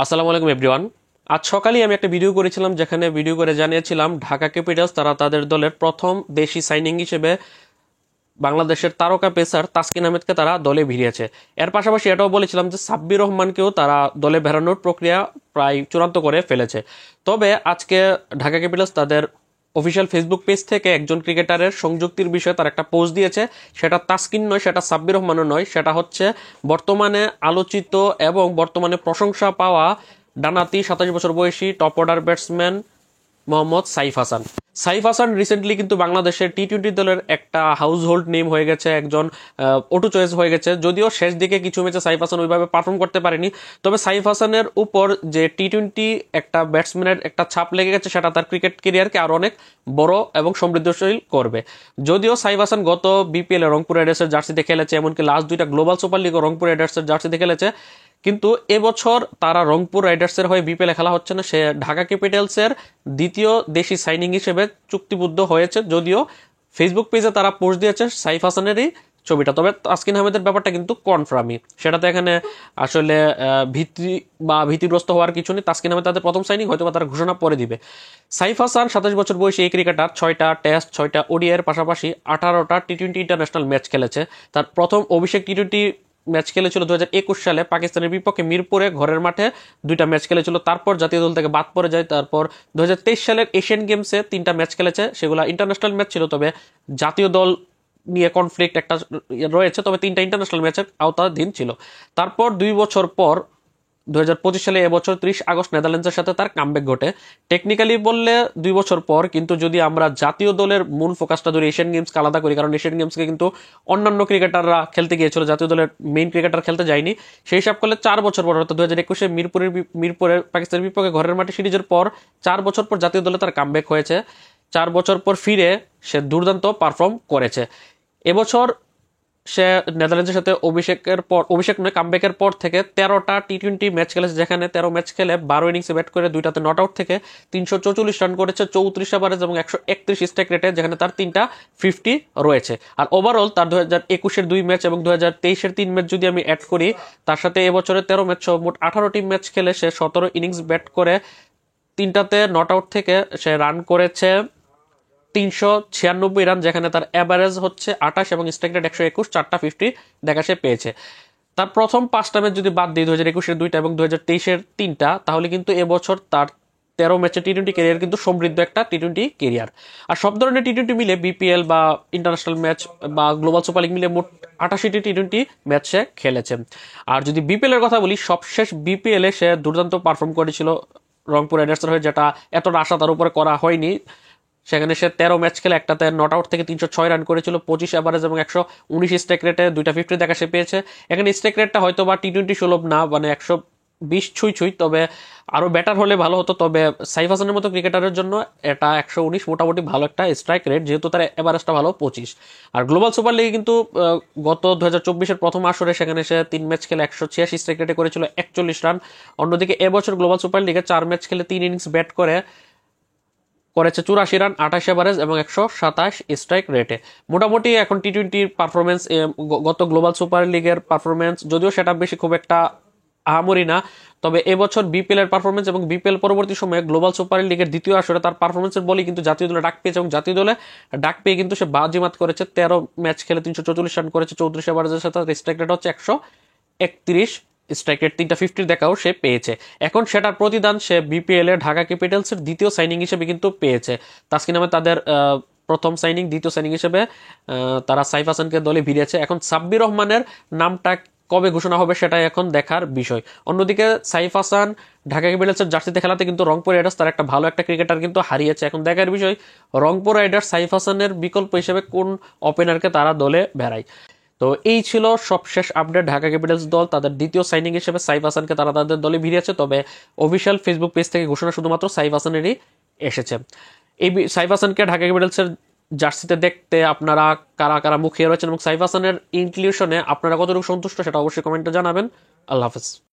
আসসালামু আলাইকুম এভরিওয়ান। আজ সকালেই আমি একটা ভিডিও করেছিলাম যেখানে ভিডিও করে জানিয়েছিলাম ঢাকা ক্যাপিটালস তারা তাদের দলের প্রথম দেশি সাইনিং হিসেবে বাংলাদেশের তারকা পেসার তাসকিন আহমেদকে তারা দলে ভিড়িয়েছে। এর পাশাপাশি এটাও বলেছিলাম যে সাব্বির রহমানকেও তারা দলে বেরানোর প্রক্রিয়া প্রায় চূড়ান্ত করে ফেলেছে। তবে আজকে ঢাকা ক্যাপিটালস তাদের অফিসিয়াল ফেসবুক পেজ থেকে একজন ক্রিকেটারের সংযুক্তির বিষয়ে তার একটা পোস্ট দিয়েছে। সেটা তাসকিন নয়, সেটা সাব্বির রহমানও নয়, সেটা হচ্ছে বর্তমানে আলোচিত এবং বর্তমানে প্রশংসা পাওয়া ডানাতি 27 বছর বয়সী top order batsman Mohammad Saif Hasan. Saif Hasan recently কিন্তু বাংলাদেশের টি-20 দলের একটা হাউস হোল্ড নেম হয়ে গেছে, একজন অটো চয়েস হয়ে গেছে। যদিও শেষ দিকে কিছু ম্যাচে সাইফ হাসান ওইভাবে পারফর্ম করতে পারেনি, তবে সাইফ হাসানের উপর যে টি-20 একটা ব্যাটসম্যানের একটা ছাপ লেগে গেছে সেটা তার ক্রিকেট কেরিয়ারকে আরো অনেক বড় এবং সমৃদ্ধশীল করবে। যদিও সাইফ হাসান গত বিপিএল এ রংপুর রাইডার্সের জার্সিতে খেলেছে, এমনকি লাস্ট দুইটা গ্লোবাল সুপার লিগ ও রংপুর রাইডার্সের জার্সিতে খেলেছে, কিন্তু এবছর তারা রংপুর রাইডার্সের হয়ে বিপিএল খেলা হচ্ছে না। সে ঢাকা ক্যাপিটালসের দ্বিতীয় দেশি সাইনিং হিসেবে চুক্তিবদ্ধ হয়েছে। যদিও ফেসবুক পেজে তারা পোস্ট দিয়েছে সাইফ হাসানেরই ছবিটা, তবে তাসকিন আহমেদের ব্যাপারটা কিন্তু কনফার্মই। সেটাতে এখানে আসলে ভীতিগ্রস্ত হওয়ার কিছু নেই। তাসকিন আহমেদ তাদের প্রথম সাইনিং, হয়তো তারা ঘোষণা পরে দিবে। সাইফ হাসান 27 বছর বয়সী এই ক্রিকেটার 6টা টেস্ট, 6টা ওডিআইয়ের পাশাপাশি 18টা টি-20 ইন্টারন্যাশনাল ম্যাচ খেলেছে। তার প্রথম অভিষেক টি-20 ম্যাচ খেলেছিল 2021 সালে পাকিস্তানের বিপক্ষে মিরপুরে ঘরের মাঠে 2টা ম্যাচ খেলেছিল। তারপর জাতীয় দল থেকে বাদ পড়ে যায়। তারপর 2023 সালের এশিয়ান গেমসে 3টা ম্যাচ খেলেছে, সেগুলো ইন্টারন্যাশনাল ম্যাচ ছিল, তবে জাতীয় দল নিয়ে কনফ্লিক্ট একটা রয়েছে, তবে 3টা ইন্টারন্যাশনাল ম্যাচের আওতাধীন ছিল। তারপর 2 বছর পর 2025 সালে এবছর 30 আগস্ট নেদারল্যান্ডসের সাথে তার কামব্যাক ঘটে। টেকনিক্যালি বললে 2 বছর পর, কিন্তু যদি আমরা জাতীয় দলের মূল ফোকাসটা ধরি, এশিয়ান গেমসকে আলাদা করি, কারণ এশিয়ান গেমসকে কিন্তু অন্যান্য ক্রিকেটাররা খেলতে গিয়েছিল, জাতীয় দলের মেইন ক্রিকেটার খেলতে যায়নি। সেই হিসাব করলে 4 বছর পর, অর্থাৎ 2021 মিরপুরে পাকিস্তানের বিপক্ষে ঘরের মাঠে সিরিজের পর 4 বছর পর জাতীয় দলে তার কামব্যাক হয়েছে। 4 বছর পর ফিরে সে দুর্দান্ত পারফর্ম করেছে। এবছর সে নেদারল্যান্ডসের সাথে অভিষেক নয় কামব্যাকের পর থেকে 13টা টি-20 ম্যাচ খেলেছে, যেখানে 13 ম্যাচ খেলে 12 ইনিংসে ব্যাট করে 2টাতে নট আউট থেকে 344 রান করেছে, 34 এভারেজ এবং 131 স্ট্রাইক রেটে, যেখানে তার 3টা 50 রয়েছে। আর ওভারঅল তার 2021-এর 2 ম্যাচ এবং 2023-এর 3 ম্যাচ যদি আমি অ্যাড করি, তার সাথে এবছরের 13 ম্যাচ সহ মোট 18টি ম্যাচ খেলে সে 17 ইনিংস ব্যাট করে 3টাতে নট আউট থেকে সে রান করেছে 396 রান, যেখানে তার অ্যাভারেজ হচ্ছে 28 এবং স্ট্রাইক রেট 121, 4টা 50 দেখা সে পেয়েছে। তার প্রথম 5টা ম্যাচ যদি বাদ দিই, 2021-এর 2টা এবং 2023-এর 3টা, তাহলে কিন্তু এবছর তার 13 ম্যাচের টি-20 ক্যারিয়ার কিন্তু সমৃদ্ধ একটা টি-20 ক্যারিয়ার। আর সব ধরনের টি-20 মিলে বিপিএল বা ইন্টারন্যাশনাল ম্যাচ বা গ্লোবাল সুপার লিগ মিলে মোট 88টি টি-20 ম্যাচ সে খেলেছে। আর যদি বিপিএল এর কথা বলি, সবশেষ বিপিএল এ সে দুর্দান্ত পারফর্ম করেছিল রংপুর রাইডার্সের হয়ে, যেটা এতটা আশা তার উপরে করা হয়নি। সেখানে সে 13 ম্যাচ খেলে একটাতে নট আউট থেকে 306 রান করেছিল, 25 এভারেজ এবং 119 স্ট্রাইক রেটে 2টা 50 দেখা সে পেয়েছে। এখানে স্ট্রাইক রেটটা হয়তো বা টি-20 সুলভ না, মানে 120 ছুঁই, তবে আরো বেটার হলে ভালো হতো। তবে সাইফ হাসানের মতো ক্রিকেটারের জন্য এটা 119 মোটামুটি ভালো একটা স্ট্রাইক রেট, যেহেতু তার এভারেজটা ভালো 25। আর গ্লোবাল সুপার লিগে কিন্তু গত 2024-এর প্রথম আসরে সেখানে সে 3 ম্যাচ খেলে 186 স্ট্রাইক রেটে করেছিল 41 রান। অন্যদিকে এবছর গ্লোবাল সুপার লিগে 4 ম্যাচ খেলে 3 ইনিংস ব্যাট করেছে 84 রান, 28 এভারেজ এবং 127 স্ট্রাইক রেটে। মোটামুটি এখন টি-20 পারফরমেন্স, গত গ্লোবাল সুপার লিগের পারফরমেন্স যদিও সেটা বেশি খুব একটা আহামরি না, তবে এবছর বিপিএল এর পারফরমেন্স এবং বিপিএল পরবর্তী সময়ে গ্লোবাল সুপার লিগের দ্বিতীয় আসরে তার পারফরমেন্সের বলেই কিন্তু জাতীয় দলে ডাক পেয়েছে, এবং জাতীয় দলে ডাক পেয়ে কিন্তু সে বাজিমাত করেছে। 13 ম্যাচ খেলে 344 রান করেছে, 34 এভারেজের সাথে স্ট্রাইক রেট হচ্ছে 131, স্ট্রাইক রেট 3টা 50 দেখাও সে পেয়েছে। এখন সেটার প্রতিদান সে বিপিএল এ ঢাকা ক্যাপিটালসের দ্বিতীয় সাইনিং হিসেবে কিন্তু পেয়েছে। তাসকিন আহমেদ তাদের প্রথম সাইনিং, দ্বিতীয় সাইনিং হিসেবে তারা সাইফ হাসানকে দলে ভিড়িয়েছে। এখন সাব্বির রহমানের নামটা কবে ঘোষণা হবে সেটাই এখন দেখার বিষয়। অন্যদিকে সাইফ হাসান ঢাকা ক্যাপিটালসের জার্সিতে খেলাতে কিন্তু রংপুর রাইডার্স তার একটা ভালো একটা ক্রিকেটার কিন্তু হারিয়েছে। এখন দেখার বিষয় রংপুর রাইডার্স সাইফ হাসানের বিকল্প হিসেবে কোন ওপেনারকে তারা দলে বেড়ায়। তো এই ছিল সবশেষ আপডেট। ঢাকা ক্যাপিটালস দল তাদের দ্বিতীয় সাইনিং হিসেবে সাইফ হাসানকে তারা তাদের দলে ভিড়িয়েছে, তবে অফিসিয়াল ফেসবুক পেজ থেকে ঘোষণা শুধুমাত্র সাইফ হাসানেরই এসেছে। এই সাইফ হাসানকে ঢাকা ক্যাপিটালসের জার্সিতে দেখতে আপনারা কারা কারা মুখিয়ে রয়েছেন এবং সাইফ হাসানের ইনক্লুশনে আপনারা কতটুকু সন্তুষ্ট সেটা অবশ্যই কমেন্টে জানাবেন। আল্লাহ হাফেজ।